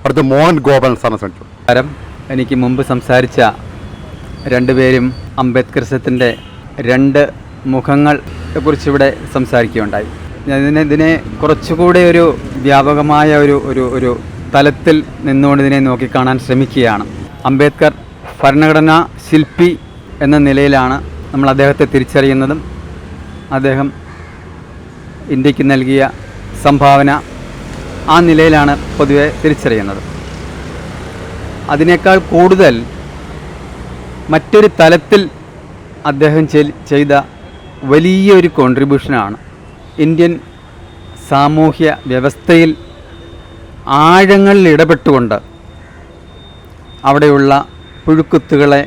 അടുത്ത മോഹൻ ഗോപാലൻ സാറിനെ ശ്രമിച്ചു. എനിക്ക് മുമ്പ് സംസാരിച്ച രണ്ടുപേരും അംബേദ്കറിസത്തിൻ്റെ രണ്ട് മുഖങ്ങളെക്കുറിച്ച് ഇവിടെ സംസാരിക്കുകയുണ്ടായി. ഇതിനെ കുറച്ചുകൂടെ ഒരു വ്യാപകമായ ഒരു തലത്തിൽ നിന്നുകൊണ്ട് ഇതിനെ നോക്കിക്കാണാൻ ശ്രമിക്കുകയാണ്. അംബേദ്കർ ഭരണഘടനാ ശില്പി എന്ന നിലയിലാണ് നമ്മൾ അദ്ദേഹത്തെ തിരിച്ചറിയുന്നതും അദ്ദേഹം ഇന്ത്യക്ക് നൽകിയ സംഭാവന ആ നിലയിലാണ് പൊതുവെ തിരിച്ചറിയുന്നത്. അതിനേക്കാൾ കൂടുതൽ മറ്റൊരു തലത്തിൽ അദ്ദേഹം ചെയ്ത വലിയൊരു കോൺട്രിബ്യൂഷനാണ് ഇന്ത്യൻ സാമൂഹ്യ വ്യവസ്ഥയിൽ ആഴങ്ങളിൽ ഇടപെട്ടുകൊണ്ട് അവിടെയുള്ള പുഴുക്കുത്തുകളെ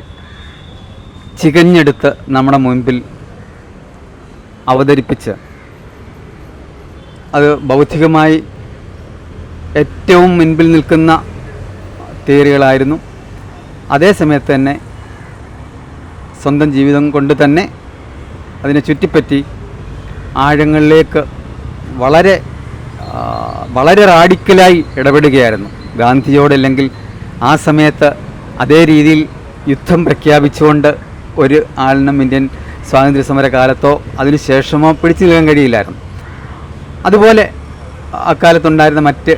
ചികഞ്ഞെടുത്ത് നമ്മുടെ മുൻപിൽ അവതരിപ്പിച്ച് അത് ബൗദ്ധികമായി ഏറ്റവും മുൻപിൽ നിൽക്കുന്ന തിയറികളായിരുന്നു. അതേസമയത്ത് തന്നെ സ്വന്തം ജീവിതം കൊണ്ട് തന്നെ അതിനെ ചുറ്റിപ്പറ്റി ആഴങ്ങളിലേക്ക് വളരെ റാഡിക്കലായി ഇടപെടുകയായിരുന്നു. ഗാന്ധിയോടല്ലെങ്കിൽ ആ സമയത്ത് അതേ രീതിയിൽ യുദ്ധം പ്രഖ്യാപിച്ചുകൊണ്ട് ഒരു ആളിനും ഇന്ത്യൻ സ്വാതന്ത്ര്യ സമര കാലത്തോ അതിനുശേഷമോ പിടിച്ചു നിൽക്കാൻ കഴിയില്ലായിരുന്നു. അതുപോലെ അക്കാലത്തുണ്ടായിരുന്ന മറ്റ്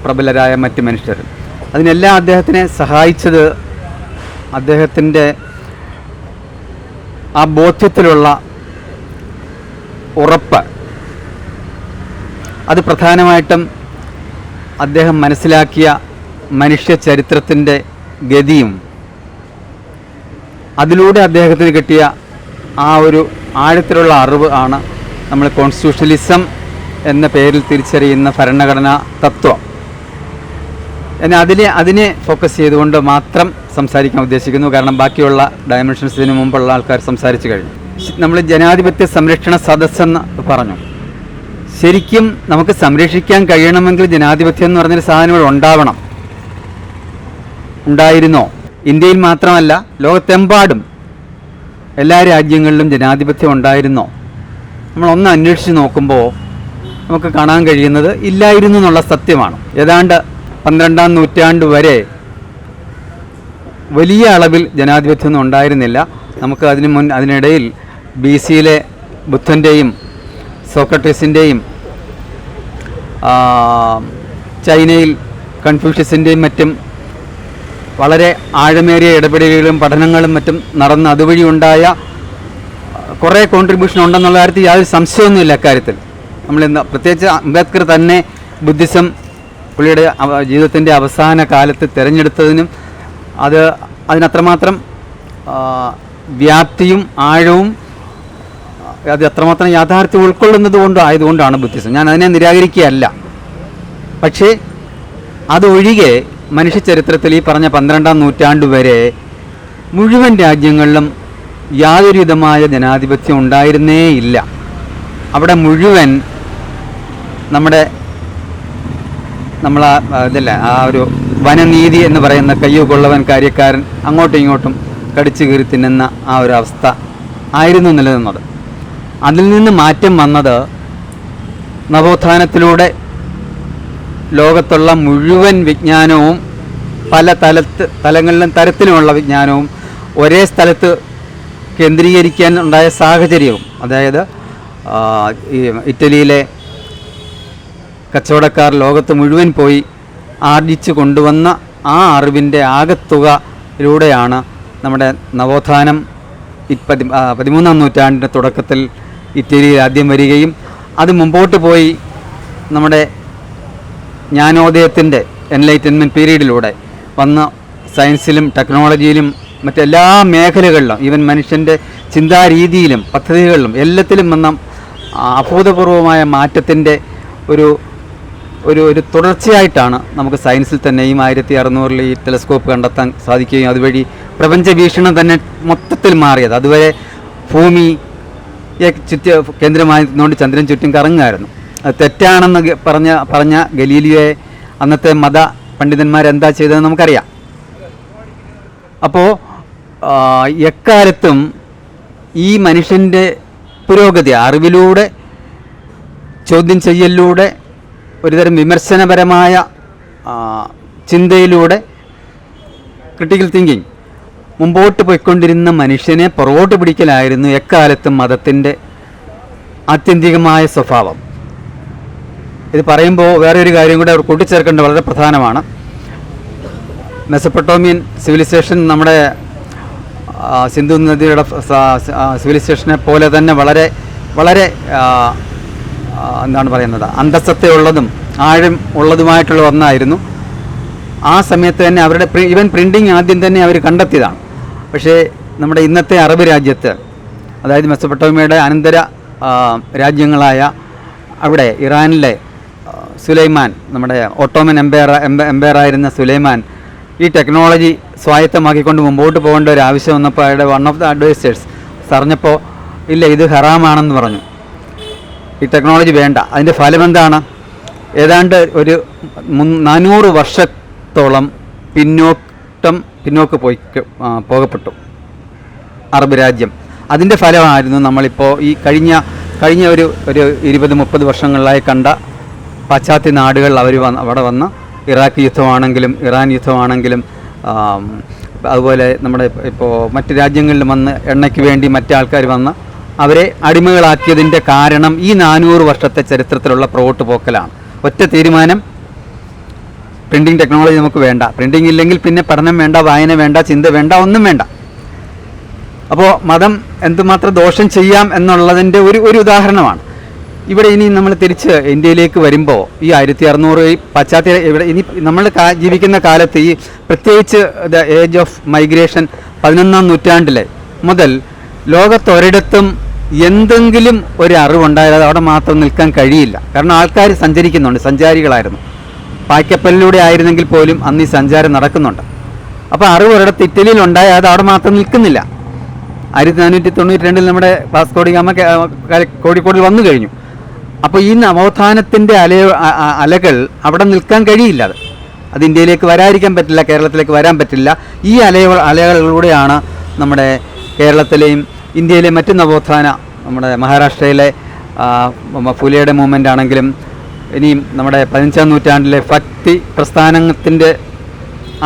പ്രബലരായ മറ്റ് മനുഷ്യർ. അതിനെല്ലാം അദ്ദേഹത്തിനെ സഹായിച്ചത് അദ്ദേഹത്തിൻ്റെ ആ ബോധ്യത്തിലുള്ള ഉറപ്പ്. അത് പ്രധാനമായിട്ടും അദ്ദേഹം മനസ്സിലാക്കിയ മനുഷ്യ ചരിത്രത്തിൻ്റെ ഗതിയും അതിലൂടെ അദ്ദേഹത്തിന് കിട്ടിയ ആ ഒരു ആഴത്തിലുള്ള അറിവ് ആണ് നമ്മൾ കോൺസ്റ്റിറ്റ്യൂഷണലിസം എന്ന പേരിൽ തിരിച്ചറിയുന്ന ഭരണഘടനാ തത്വം. അതിനെ ഫോക്കസ് ചെയ്തുകൊണ്ട് മാത്രം സംസാരിക്കാൻ ഉദ്ദേശിക്കുന്നു. കാരണം ബാക്കിയുള്ള ഡയമെൻഷൻസിന് മുമ്പുള്ള ആൾക്കാർ സംസാരിച്ചു കഴിഞ്ഞു. നമ്മൾ ജനാധിപത്യ സംരക്ഷണ സദസ്സെന്ന് പറഞ്ഞു. ശരിക്കും നമുക്ക് സംരക്ഷിക്കാൻ കഴിയണമെങ്കിൽ ജനാധിപത്യം എന്ന് പറഞ്ഞൊരു സാധനം ഇവിടെ ഉണ്ടാവണം. ഉണ്ടായിരുന്നോ? ഇന്ത്യയിൽ മാത്രമല്ല, ലോകത്തെമ്പാടും എല്ലാ രാജ്യങ്ങളിലും ജനാധിപത്യം ഉണ്ടായിരുന്നോ? നമ്മളൊന്ന് അന്വേഷിച്ച് നോക്കുമ്പോൾ നമുക്ക് കാണാൻ കഴിയുന്നത് ഇല്ലായിരുന്നു എന്നുള്ള സത്യമാണ്. ഏതാണ്ട് 12-ാം നൂറ്റാണ്ട് വരെ വലിയ അളവിൽ ജനാധിപത്യമൊന്നും ഉണ്ടായിരുന്നില്ല. നമുക്ക് അതിനിടയിൽ BC-യിലെ ബുദ്ധൻ്റെയും സോക്രട്ടീസിൻ്റെയും ചൈനയിൽ കൺഫ്യൂഷ്യസിൻ്റെയും മറ്റും വളരെ ആഴമേറിയ ഇടപെടലുകളും പഠനങ്ങളും മറ്റും നടന്ന് അതുവഴി ഉണ്ടായ കുറേ കോൺട്രിബ്യൂഷൻ ഉണ്ടെന്നുള്ള കാര്യത്തിൽ യാതൊരു സംശയമൊന്നുമില്ല. അക്കാര്യത്തിൽ നമ്മളിന്ന് പ്രത്യേകിച്ച് അംബേദ്കർ തന്നെ ബുദ്ധിസം പുള്ളിയുടെ ജീവിതത്തിൻ്റെ അവസാന കാലത്ത് തിരഞ്ഞെടുത്തതിനും അതിനത്രമാത്രം വ്യാപ്തിയും ആഴവും അത് അത്രമാത്രം യാഥാർത്ഥ്യം ഉൾക്കൊള്ളുന്നത് ആയതുകൊണ്ടാണ് ബുദ്ധിസം. ഞാൻ അതിനെ നിരാകരിക്കുകയല്ല. പക്ഷേ അതൊഴികെ മനുഷ്യ ചരിത്രത്തിൽ ഈ പറഞ്ഞ 12-ാം നൂറ്റാണ്ട് വരെ മുഴുവൻ രാജ്യങ്ങളിലും യാതൊരു വിധമായ ജനാധിപത്യം ഉണ്ടായിരുന്നേ ഇല്ല. അവിടെ മുഴുവൻ ആ ഒരു വനനീതി എന്ന് പറയുന്ന കയ്യോ കൊള്ളവൻ കാര്യക്കാരൻ അങ്ങോട്ടും ഇങ്ങോട്ടും കടിച്ചു കീറി തിന്നുന്ന ആ ഒരു അവസ്ഥ ആയിരുന്നു നിലനിന്നത്. അതിൽ നിന്ന് മാറ്റം വന്നത് നവോത്ഥാനത്തിലൂടെ ലോകത്തുള്ള മുഴുവൻ വിജ്ഞാനവും പല തലത്തിലുമുള്ള വിജ്ഞാനവും ഒരേ സ്ഥലത്ത് കേന്ദ്രീകരിക്കാൻ ഉണ്ടായ സാഹചര്യവും, അതായത് ഇറ്റലിയിലെ കച്ചവടക്കാർ ലോകത്ത് മുഴുവൻ പോയി ആർജിച്ചു കൊണ്ടുവന്ന ആ അറിവിൻ്റെ ആകത്തുകയിലൂടെയാണ് നമ്മുടെ നവോത്ഥാനം 13-ാം നൂറ്റാണ്ടിൻ്റെ തുടക്കത്തിൽ ഇറ്റലിയിൽ ആദ്യം വരികയും അത് മുമ്പോട്ട് പോയി നമ്മുടെ ജ്ഞാനോദയത്തിൻ്റെ എൻലൈറ്റൻമെൻറ്റ് പീരീഡിലൂടെ വന്ന് സയൻസിലും ടെക്നോളജിയിലും മറ്റെല്ലാ മേഖലകളിലും ഈവൻ മനുഷ്യൻ്റെ ചിന്താരീതിയിലും പദ്ധതികളിലും എല്ലാത്തിലും വന്ന അഭൂതപൂർവമായ മാറ്റത്തിൻ്റെ ഒരു തുടർച്ചയായിട്ടാണ് നമുക്ക് സയൻസിൽ തന്നെയും 1600 ഈ ടെലസ്കോപ്പ് കണ്ടെത്താൻ സാധിക്കുകയും അതുവഴി പ്രപഞ്ച വീക്ഷണം തന്നെ മൊത്തത്തിൽ മാറിയത്. അതുവരെ ഭൂമിയെ കേന്ദ്രമായി നിന്നുകൊണ്ട് ചന്ദ്രൻ ചുറ്റും കറങ്ങുമായിരുന്നു. അത് തെറ്റാണെന്ന് പറഞ്ഞ ഗലീലിയോയെ അന്നത്തെ മത പണ്ഡിതന്മാരെന്താ ചെയ്തതെന്ന് നമുക്കറിയാം. അപ്പോൾ എക്കാലത്തും ഈ മനുഷ്യൻ്റെ പുരോഗതി അറിവിലൂടെ ചോദ്യം ചെയ്യലിലൂടെ ഒരുതരം വിമർശനപരമായ ചിന്തയിലൂടെ ക്രിട്ടിക്കൽ തിങ്കിങ് മുമ്പോട്ട് പോയിക്കൊണ്ടിരുന്ന മനുഷ്യനെ പുറകോട്ട് പിടിക്കലായിരുന്നു എക്കാലത്തും മതത്തിൻ്റെ ആത്യന്തികമായ സ്വഭാവം. ഇത് പറയുമ്പോൾ വേറെ ഒരു കാര്യം കൂടെ അവർ കൂട്ടിച്ചേർക്കേണ്ടത് വളരെ പ്രധാനമാണ്. മെസപ്പൊട്ടോമിയൻ സിവിലൈസേഷൻ നമ്മുടെ സിന്ധു നദിയുടെ സിവിലൈസേഷനെ പോലെ തന്നെ വളരെ വളരെ എന്താണ് പറയുന്നത്, അന്തസ്സത്വമുള്ളതും ആഴം ഉള്ളതുമായിട്ടുള്ള ഒന്നായിരുന്നു. ആ സമയത്ത് തന്നെ അവരുടെ ഈവൻ പ്രിൻറ്റിങ് ആദ്യം തന്നെ അവർ കണ്ടെത്തിയതാണ്. പക്ഷേ നമ്മുടെ ഇന്നത്തെ അറബ് രാജ്യത്ത്, അതായത് മെസപ്പൊട്ടോമിയയുടെ അനന്തര രാജ്യങ്ങളായ അവിടെ ഇറാനിലെ സുലൈമാൻ, നമ്മുടെ ഓട്ടോമൻ എംപയറായിരുന്ന സുലൈമാൻ ഈ ടെക്നോളജി സ്വായത്തമാക്കിക്കൊണ്ട് മുമ്പോട്ട് പോകേണ്ട ഒരു ആവശ്യം വന്നപ്പോൾ അയാളുടെ വൺ ഓഫ് ദ അഡ്വൈസേഴ്സ് പറഞ്ഞപ്പോൾ ഇല്ല, ഇത് ഹറാമാണെന്ന് പറഞ്ഞു, ഈ ടെക്നോളജി വേണ്ട. അതിൻ്റെ ഫലമെന്താണ്? ഏതാണ്ട് ഒരു 400 വർഷത്തോളം പിന്നോക്ക് പോകപ്പെട്ടു അറബ് രാജ്യം. അതിൻ്റെ ഫലമായിരുന്നു നമ്മളിപ്പോൾ ഈ കഴിഞ്ഞ ഒരു 20-30 വർഷങ്ങളിലായി കണ്ട പാശ്ചാത്യ നാടുകൾ അവിടെ വന്ന് ഇറാഖ് യുദ്ധമാണെങ്കിലും ഇറാൻ യുദ്ധമാണെങ്കിലും അതുപോലെ നമ്മുടെ ഇപ്പോൾ മറ്റ് രാജ്യങ്ങളിൽ വന്ന് എണ്ണയ്ക്ക് വേണ്ടി മറ്റാൾക്കാർ വന്ന് അവരെ അടിമകളാക്കിയതിൻ്റെ കാരണം ഈ 400 വർഷത്തെ ചരിത്രത്തിലുള്ള പുറകോട്ട് പോക്കലാണ്. ഒറ്റ തീരുമാനം, പ്രിൻറ്റിങ് ടെക്നോളജി നമുക്ക് വേണ്ട, പ്രിൻറ്റിങ് ഇല്ലെങ്കിൽ പിന്നെ പഠനം വേണ്ട, വായന വേണ്ട, ചിന്ത വേണ്ട, ഒന്നും വേണ്ട. അപ്പോൾ മതം എന്തുമാത്രം ദോഷം ചെയ്യാം എന്നുള്ളതിൻ്റെ ഒരു ഉദാഹരണമാണ്. ഇവിടെ ഇനി നമ്മൾ തിരിച്ച് ഇന്ത്യയിലേക്ക് വരുമ്പോൾ ഈ 1600 പാശ്ചാത്യ ഇവിടെ ഇനി നമ്മൾ ജീവിക്കുന്ന കാലത്ത് ഈ പ്രത്യേകിച്ച് ദ ഏജ് ഓഫ് മൈഗ്രേഷൻ 11ാം നൂറ്റാണ്ടിലെ മുതൽ ലോകത്തൊരിടത്തും എന്തെങ്കിലും ഒരു അറിവുണ്ടായാൽ അവിടെ മാത്രം നിൽക്കാൻ കഴിയില്ല. കാരണം ആൾക്കാർ സഞ്ചരിക്കുന്നുണ്ട്, സഞ്ചാരികളായിരുന്നു. പായ്ക്കപ്പലിലൂടെ ആയിരുന്നെങ്കിൽ പോലും അന്ന് ഈ സഞ്ചാരം നടക്കുന്നുണ്ട്. അപ്പോൾ അറിവ് ഒരിടത്ത് ഇറ്റലിയിൽ ഉണ്ടായാൽ അത് അവിടെ മാത്രം നിൽക്കുന്നില്ല. 1492 നമ്മുടെ വാസ്കോ ഡി ഗാമ കോഴിക്കോടിൽ വന്നു കഴിഞ്ഞു. അപ്പോൾ ഈ നവോത്ഥാനത്തിൻ്റെ അലകൾ അവിടെ നിൽക്കാൻ കഴിയില്ല. അത് ഇന്ത്യയിലേക്ക് വരാതിരിക്കാൻ പറ്റില്ല, കേരളത്തിലേക്ക് വരാൻ പറ്റില്ല. ഈ അലകളിലൂടെയാണ് നമ്മുടെ കേരളത്തിലെയും ഇന്ത്യയിലെ മറ്റ് നവോത്ഥാന, നമ്മുടെ മഹാരാഷ്ട്രയിലെ ഫുലെയുടെ മൂവ്മെൻ്റ് ആണെങ്കിലും ഇനിയും നമ്മുടെ 15ാം നൂറ്റാണ്ടിലെ ഭക്തി പ്രസ്ഥാനത്തിൻ്റെ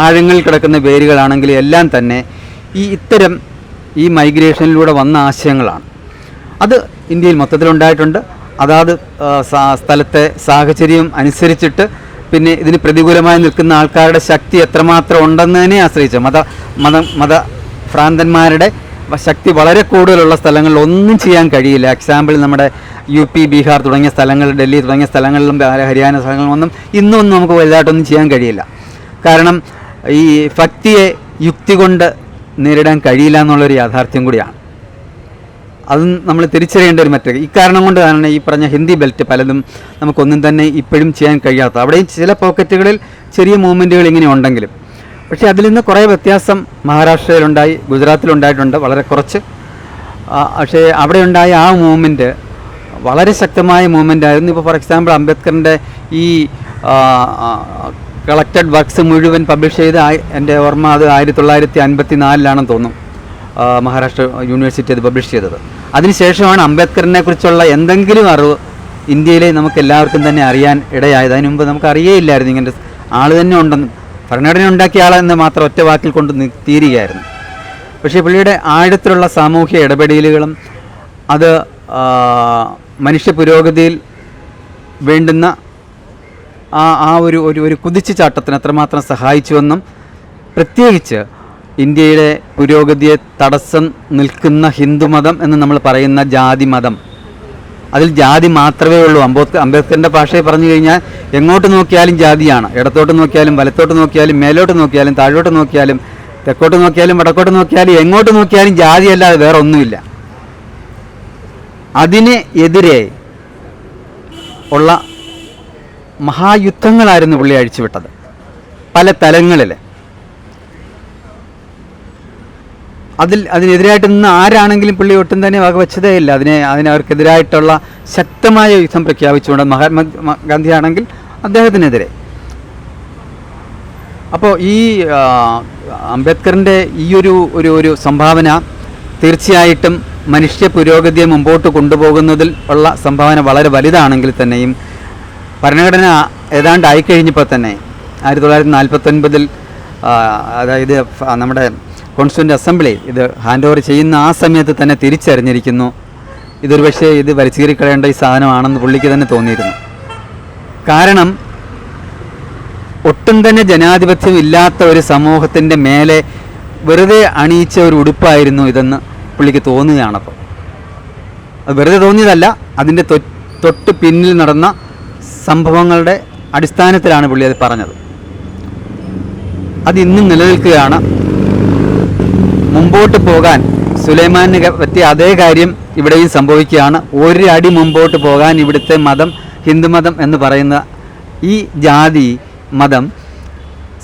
ആഴങ്ങളിൽ കിടക്കുന്ന വേരുകളാണെങ്കിലും എല്ലാം തന്നെ ഇത്തരം ഈ മൈഗ്രേഷനിലൂടെ വന്ന ആശയങ്ങളാണ്. അത് ഇന്ത്യയിൽ മൊത്തത്തിലുണ്ടായിട്ടുണ്ട്. അതാത് സ്ഥലത്തെ സാഹചര്യം അനുസരിച്ചിട്ട് പിന്നെ ഇതിന് പ്രതികൂലമായി നിൽക്കുന്ന ആൾക്കാരുടെ ശക്തി എത്രമാത്രം ഉണ്ടെന്നതിനെ ആശ്രയിച്ച് മതഭ്രാന്തന്മാരുടെ ശക്തി വളരെ കൂടുതലുള്ള സ്ഥലങ്ങളിൽ ഒന്നും ചെയ്യാൻ കഴിയില്ല. എക്സാമ്പിൾ നമ്മുടെ UP, ബീഹാർ തുടങ്ങിയ സ്ഥലങ്ങൾ, ഡൽഹി തുടങ്ങിയ സ്ഥലങ്ങളിലും ഹരിയാന സ്ഥലങ്ങളിലൊന്നും ഇന്നൊന്നും നമുക്ക് വലുതായിട്ടൊന്നും ചെയ്യാൻ കഴിയില്ല. കാരണം ഈ ഭക്തിയെ യുക്തി കൊണ്ട് നേരിടാൻ കഴിയില്ല എന്നുള്ളൊരു യാഥാർത്ഥ്യം കൂടിയാണ്. അതും നമ്മൾ തിരിച്ചറിയേണ്ട ഒരു മറ്റൊരു ഇക്കാരണം കൊണ്ട് തന്നെ ഈ പറഞ്ഞ ഹിന്ദി ബെൽറ്റ് പലതും നമുക്കൊന്നും തന്നെ ഇപ്പോഴും ചെയ്യാൻ കഴിയാത്ത, അവിടെയും ചില പോക്കറ്റുകളിൽ ചെറിയ മൂവ്മെൻറ്റുകൾ ഇങ്ങനെ ഉണ്ടെങ്കിലും, പക്ഷേ അതിൽ നിന്ന് കുറേ വ്യത്യാസം മഹാരാഷ്ട്രയിലുണ്ടായി, ഗുജറാത്തിലുണ്ടായിട്ടുണ്ട്, വളരെ കുറച്ച്. പക്ഷേ അവിടെ ഉണ്ടായ ആ മൂവ്മെൻറ്റ് വളരെ ശക്തമായ മൂവ്മെൻ്റ് ആയിരുന്നു. ഇപ്പോൾ ഫോർ എക്സാമ്പിൾ അംബേദ്കറിൻ്റെ ഈ കളക്റ്റഡ് വർക്ക്സ് മുഴുവൻ പബ്ലിഷ് ചെയ്ത് എൻ്റെ ഓർമ്മ അത് 1954 തോന്നുന്നു മഹാരാഷ്ട്ര യൂണിവേഴ്സിറ്റി അത് പബ്ലിഷ് ചെയ്തത്. അതിനുശേഷമാണ് അംബേദ്കറിനെ കുറിച്ചുള്ള എന്തെങ്കിലും അറിവ് ഇന്ത്യയിലെ നമുക്ക് എല്ലാവർക്കും തന്നെ അറിയാൻ ഇടയായത്. അതിന് മുമ്പ് നമുക്ക് അറിയേയില്ലായിരുന്നു ഇങ്ങനെ ആൾ തന്നെ ഉണ്ടെന്ന്. ഭരണഘടന ഉണ്ടാക്കിയ ആളെന്ന് മാത്രം ഒറ്റ വാക്കിൽ കൊണ്ട് തീരുകയായിരുന്നു. പക്ഷേ പുള്ളിയുടെ ആഴത്തിലുള്ള സാമൂഹ്യ ഇടപെടലുകളും അത് മനുഷ്യ പുരോഗതിയിൽ വേണ്ടുന്ന ആ ഒരു കുതിച്ചുചാട്ടത്തിന് എത്രമാത്രം സഹായിച്ചുവെന്നും, പ്രത്യേകിച്ച് ഇന്ത്യയുടെ പുരോഗതിയെ തടസ്സം നിൽക്കുന്ന ഹിന്ദുമതം എന്ന് നമ്മൾ പറയുന്ന ജാതി മതം, അതിൽ ജാതി മാത്രമേ ഉള്ളൂ. അംബേദ്കറിൻ്റെ ഭാഷയിൽ പറഞ്ഞു കഴിഞ്ഞാൽ എങ്ങോട്ട് നോക്കിയാലും ജാതിയാണ്. ഇടത്തോട്ട് നോക്കിയാലും വലത്തോട്ട് നോക്കിയാലും മേലോട്ട് നോക്കിയാലും താഴോട്ട് നോക്കിയാലും തെക്കോട്ട് നോക്കിയാലും വടക്കോട്ട് നോക്കിയാലും എങ്ങോട്ട് നോക്കിയാലും ജാതിയല്ലാതെ വേറെ ഒന്നുമില്ല. അതിന് എതിരെ ഉള്ള മഹായുദ്ധങ്ങളായിരുന്നു പുള്ളി അഴിച്ചുവിട്ടത് പല തലങ്ങളിൽ. അതിനെതിരായിട്ട് നിന്ന് ആരാണെങ്കിലും പുള്ളി ഒട്ടും തന്നെ വകവെച്ചതേ ഇല്ല. അവർക്കെതിരായിട്ടുള്ള ശക്തമായ യുദ്ധം പ്രഖ്യാപിച്ചുകൊണ്ട് മഹാത്മാഗാന്ധി ആണെങ്കിൽ അദ്ദേഹത്തിനെതിരെ. അപ്പോൾ ഈ അംബേദ്കറിൻ്റെ ഈ ഒരു സംഭാവന തീർച്ചയായിട്ടും മനുഷ്യ പുരോഗതിയെ മുമ്പോട്ട് കൊണ്ടുപോകുന്നതിൽ ഉള്ള സംഭാവന വളരെ വലുതാണെങ്കിൽ തന്നെയും ഭരണഘടന ഏതാണ്ട് ആയിക്കഴിഞ്ഞപ്പോൾ തന്നെ 1949 അതായത് നമ്മുടെ കോൺസ്റ്റിറ്റ്യൂൻ്റ് അസംബ്ലി ഇത് ഹാൻഡ് ഓവർ ചെയ്യുന്ന ആ സമയത്ത് തന്നെ തിരിച്ചറിഞ്ഞിരിക്കുന്നു ഇതൊരു പക്ഷേ ഇത് വലിച്ചീറിക്കളയേണ്ട ഈ സാധനമാണെന്ന് പുള്ളിക്ക് തന്നെ തോന്നിയിരുന്നു. കാരണം ഒട്ടും തന്നെ ജനാധിപത്യം ഇല്ലാത്ത ഒരു സമൂഹത്തിൻ്റെ മേലെ വെറുതെ അണിയിച്ച ഒരു ഉടുപ്പായിരുന്നു ഇതെന്ന് പുള്ളിക്ക് തോന്നുകയാണപ്പോൾ. അത് വെറുതെ തോന്നിയതല്ല, അതിൻ്റെ തൊട്ട് പിന്നിൽ നടന്ന സംഭവങ്ങളുടെ അടിസ്ഥാനത്തിലാണ് പുള്ളി അത് പറഞ്ഞത്. അതിന്നും നിലനിൽക്കുകയാണ്. മുമ്പോട്ട് പോകാൻ സുലൈമാനിന് പറ്റിയ അതേ കാര്യം ഇവിടെയും സംഭവിക്കുകയാണ്. ഒരു അടി മുമ്പോട്ട് പോകാൻ ഇവിടുത്തെ മതം, ഹിന്ദുമതം എന്ന് പറയുന്ന ഈ ജാതി മതം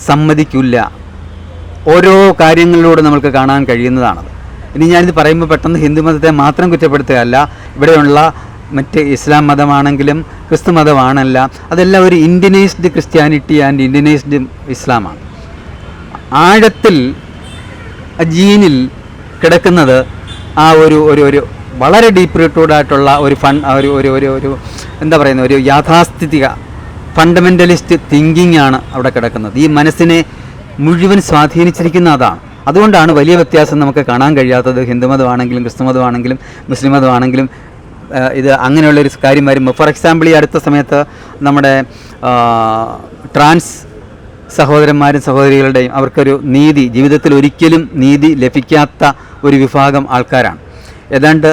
സമ്മതിക്കില്ല. ഓരോ കാര്യങ്ങളിലൂടെ നമുക്ക് കാണാൻ കഴിയുന്നതാണത്. ഇനി ഞാനിത് പറയുമ്പോൾ പെട്ടെന്ന് ഹിന്ദുമതത്തെ മാത്രം കുറ്റപ്പെടുത്തുകയല്ല, ഇവിടെയുള്ള മറ്റ് ഇസ്ലാം മതമാണെങ്കിലും ക്രിസ്തു മതമാണല്ല, അതെല്ലാം ഒരു ഇന്ത്യനൈസ്ഡ് ക്രിസ്ത്യാനിറ്റി ആൻഡ് ഇന്ത്യനൈസ്ഡ് ഇസ്ലാമാണ്. ആഴത്തിൽ ജീനിൽ കിടക്കുന്നത് ആ ഒരു ഒരു ഒരു വളരെ ഡീപ്പ് റൂട്ടഡായിട്ടുള്ള ഒരു ഒരു എന്താ പറയുന്ന ഒരു യാഥാസ്ഥിതിക ഫണ്ടമെൻ്റലിസ്റ്റ് തിങ്കിങ് ആണ് അവിടെ കിടക്കുന്നത്. ഈ മനസ്സിനെ മുഴുവൻ സ്വാധീനിച്ചിരിക്കുന്ന അതാണ്. അതുകൊണ്ടാണ് വലിയ വ്യത്യാസം നമുക്ക് കാണാൻ കഴിയാത്തത്. ഹിന്ദുമതമാണെങ്കിലും ക്രിസ്തുമതമാണെങ്കിലും മുസ്ലിം മതമാണെങ്കിലും ഇത് അങ്ങനെയുള്ളൊരു കാര്യം വരും. ഫോർ എക്സാമ്പിൾ, ഈ അടുത്ത സമയത്ത് നമ്മുടെ ട്രാൻസ് സഹോദരന്മാരും സഹോദരികളുടെയും അവർക്കൊരു നീതി, ജീവിതത്തിൽ ഒരിക്കലും നീതി ലഭിക്കാത്ത ഒരു വിഭാഗം ആൾക്കാരാണ്. ഏതാണ്ട്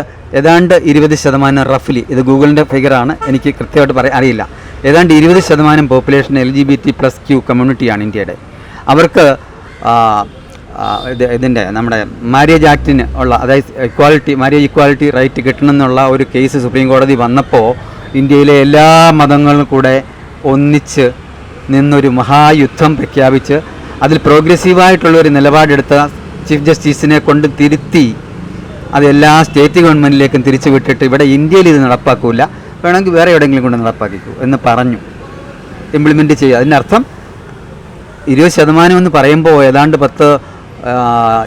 20% റഫ്ലി, ഇത് ഗൂഗിളിൻ്റെ ഫിഗറാണ്, എനിക്ക് കൃത്യമായിട്ട് അറിയില്ല. ഏതാണ്ട് 20% പോപ്പുലേഷൻ LGBT+Q കമ്മ്യൂണിറ്റിയാണ് ഇന്ത്യയുടെ. അവർക്ക് ഇതിൻ്റെ നമ്മുടെ മാരേജ് ആക്ടിന് ഉള്ള, അതായത് മാരേജ് ഇക്വാലിറ്റി റൈറ്റ് കിട്ടണമെന്നുള്ള ഒരു കേസ് സുപ്രീം കോടതി വന്നപ്പോൾ ഇന്ത്യയിലെ എല്ലാ മതങ്ങളും കൂടെ ഒന്നിച്ച് നിന്നൊരു മഹായുദ്ധം പ്രഖ്യാപിച്ച് അതിൽ പ്രോഗ്രസീവായിട്ടുള്ളൊരു നിലപാടെടുത്ത ചീഫ് ജസ്റ്റിസിനെ കൊണ്ട് തിരുത്തി അതെല്ലാ സ്റ്റേറ്റ് ഗവൺമെൻറ്റിലേക്കും തിരിച്ചു വിട്ടിട്ട് ഇവിടെ ഇന്ത്യയിൽ ഇത് നടപ്പാക്കില്ല, വേണമെങ്കിൽ വേറെ എവിടെയെങ്കിലും കൊണ്ട് നടപ്പാക്കിക്കൂ എന്ന് പറഞ്ഞു ഇംപ്ലിമെൻറ്റ് ചെയ്യുക. അതിനർത്ഥം 20% എന്ന് പറയുമ്പോൾ ഏതാണ്ട്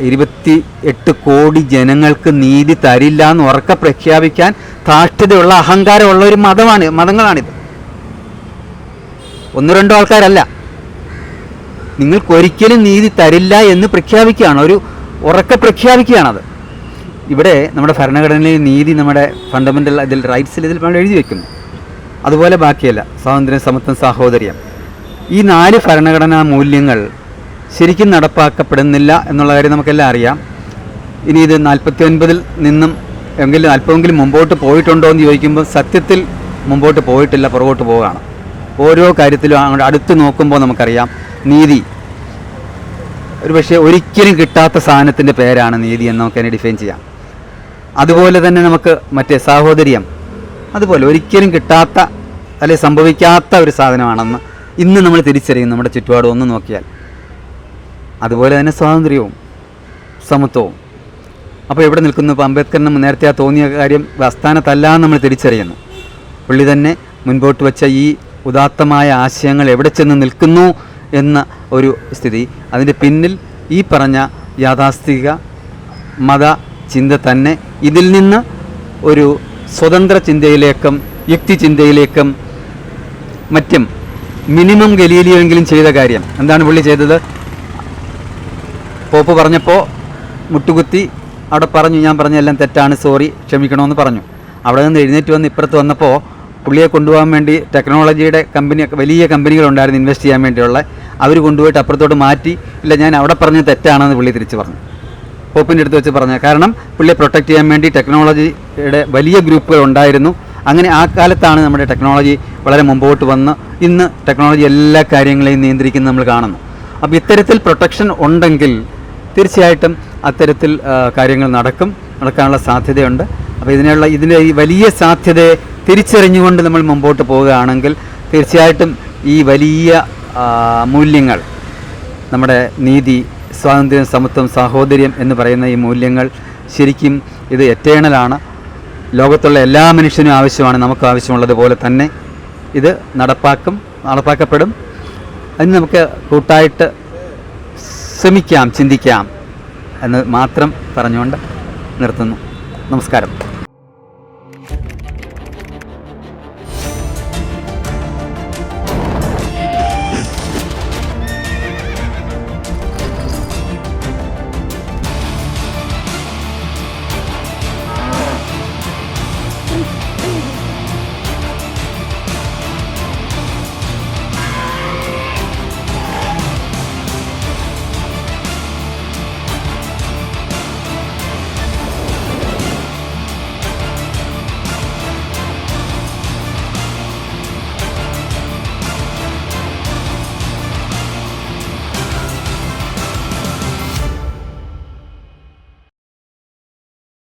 28 കോടി ജനങ്ങൾക്ക് നീതി തരില്ല എന്ന് ഉറക്കെ പ്രഖ്യാപിക്കാൻ ധാർഷ്ട്യതയുള്ള അഹങ്കാരമുള്ള ഒരു മതങ്ങളാണിത്. 1-2 ആൾക്കാരല്ല, നിങ്ങൾക്കൊരിക്കലും നീതി തരില്ല എന്ന് പ്രഖ്യാപിക്കുകയാണ്, ഒരു ഉറക്കെ പ്രഖ്യാപിക്കുകയാണത്. ഇവിടെ നമ്മുടെ ഭരണഘടനയിൽ നീതി, നമ്മുടെ ഫണ്ടമെൻ്റൽ ഇതിൽ റൈറ്റ്സിൽ ഇതിൽ നമ്മൾ എഴുതി വയ്ക്കുന്നു. അതുപോലെ ബാക്കിയല്ല, സ്വാതന്ത്ര്യം, സമത്വം, സാഹോദര്യം, ഈ 4 ഭരണഘടനാ മൂല്യങ്ങൾ ശരിക്കും നടപ്പാക്കപ്പെടുന്നില്ല എന്നുള്ള കാര്യം നമുക്കെല്ലാം അറിയാം. ഇനി ഇത് 49 നിന്നും അല്പമെങ്കിലും മുമ്പോട്ട് പോയിട്ടുണ്ടോ എന്ന് ചോദിക്കുമ്പോൾ സത്യത്തിൽ മുമ്പോട്ട് പോയിട്ടില്ല, പുറകോട്ട് പോവുകയാണ്. ഓരോ കാര്യത്തിലും അങ്ങോട്ട് അടുത്ത് നോക്കുമ്പോൾ നമുക്കറിയാം നീതി ഒരു പക്ഷേ ഒരിക്കലും കിട്ടാത്ത സാധനത്തിൻ്റെ പേരാണ് നീതി എന്ന് നമുക്കതിനെ ഡിഫൈൻ ചെയ്യാം. അതുപോലെ തന്നെ നമുക്ക് മറ്റേ സാഹോദര്യം, അതുപോലെ ഒരിക്കലും കിട്ടാത്ത അല്ലെങ്കിൽ സംഭവിക്കാത്ത ഒരു സാധനമാണെന്ന് ഇന്ന് നമ്മൾ തിരിച്ചറിയും നമ്മുടെ ചുറ്റുപാടും ഒന്ന് നോക്കിയാൽ. അതുപോലെ തന്നെ സ്വാതന്ത്ര്യവും സമത്വവും. അപ്പോൾ എവിടെ നിൽക്കുന്നു? ഇപ്പോൾ അംബേദ്കറിന് നേരത്തെ തോന്നിയ കാര്യം അസ്ഥാനത്തല്ല നമ്മൾ തിരിച്ചറിയുന്നു. പുള്ളി തന്നെ മുൻപോട്ട് വെച്ച ഈ ഉദാത്തമായ ആശയങ്ങൾ എവിടെ ചെന്ന് നിൽക്കുന്നു എന്ന ഒരു സ്ഥിതി, അതിൻ്റെ പിന്നിൽ ഈ പറഞ്ഞ യാഥാസ്ഥിതിക മത ചിന്ത തന്നെ ഇതിൽ നിന്ന് ഒരു സ്വതന്ത്ര ചിന്തയിലേക്കും യുക്തി ചിന്തയിലേക്കും മറ്റും മിനിമം ഗലീലിയോയെങ്കിലും ചെയ്ത കാര്യം എന്താണ് പുള്ളി ചെയ്തത്? പോപ്പ് പറഞ്ഞപ്പോൾ മുട്ടുകുത്തി അവിടെ പറഞ്ഞു, ഞാൻ പറഞ്ഞ എല്ലാം തെറ്റാണ്, സോറി, ക്ഷമിക്കണമെന്ന് പറഞ്ഞു. അവിടെ നിന്ന് എഴുന്നേറ്റ് വന്ന് ഇപ്പുറത്ത് വന്നപ്പോൾ പുള്ളിയെ കൊണ്ടുപോകാൻ വേണ്ടി ടെക്നോളജിയുടെ വലിയ കമ്പനികളുണ്ടായിരുന്നു ഇൻവെസ്റ്റ് ചെയ്യാൻ വേണ്ടിയുള്ള, അവർ കൊണ്ടുപോയിട്ട് അപ്പുറത്തോട്ട് മാറ്റി, ഇല്ല ഞാൻ അവിടെ പറഞ്ഞത് തെറ്റാണെന്ന് പുള്ളി തിരിച്ച് പറഞ്ഞു. പോപ്പിൻ്റെ അടുത്ത് വെച്ച് പറഞ്ഞു. കാരണം പുള്ളിയെ പ്രൊട്ടക്റ്റ് ചെയ്യാൻ വേണ്ടി ടെക്നോളജിയുടെ വലിയ ഗ്രൂപ്പുകൾ ഉണ്ടായിരുന്നു. അങ്ങനെ ആ കാലത്താണ് നമ്മുടെ ടെക്നോളജി വളരെ മുമ്പോട്ട് വന്ന് ഇന്ന് ടെക്നോളജി എല്ലാ കാര്യങ്ങളെയും നിയന്ത്രിക്കുന്നത് നമ്മൾ കാണുന്നു. അപ്പോൾ ഇത്തരത്തിൽ പ്രൊട്ടക്ഷൻ ഉണ്ടെങ്കിൽ തീർച്ചയായിട്ടും അത്തരത്തിൽ കാര്യങ്ങൾ നടക്കാനുള്ള സാധ്യതയുണ്ട്. അപ്പോൾ ഇതിൻ്റെ ഈ വലിയ സാധ്യതയെ തിരിച്ചറിഞ്ഞുകൊണ്ട് നമ്മൾ മുമ്പോട്ട് പോവുകയാണെങ്കിൽ തീർച്ചയായിട്ടും ഈ വലിയ മൂല്യങ്ങൾ, നമ്മുടെ നീതി, സ്വാതന്ത്ര്യം, സമത്വം, സാഹോദര്യം എന്ന് പറയുന്ന ഈ മൂല്യങ്ങൾ ശരിക്കും ഇത് എറ്റേണലാണ്. ലോകത്തുള്ള എല്ലാ മനുഷ്യനും ആവശ്യമാണ്, നമുക്ക് ആവശ്യമുള്ളതുപോലെ തന്നെ ഇത് നടപ്പാക്കപ്പെടും. അതിന് നമുക്ക് കൂട്ടായിട്ട് ശ്രമിക്കാം, ചിന്തിക്കാം എന്ന് മാത്രം പറഞ്ഞുകൊണ്ട് നിർത്തുന്നു. നമസ്കാരം.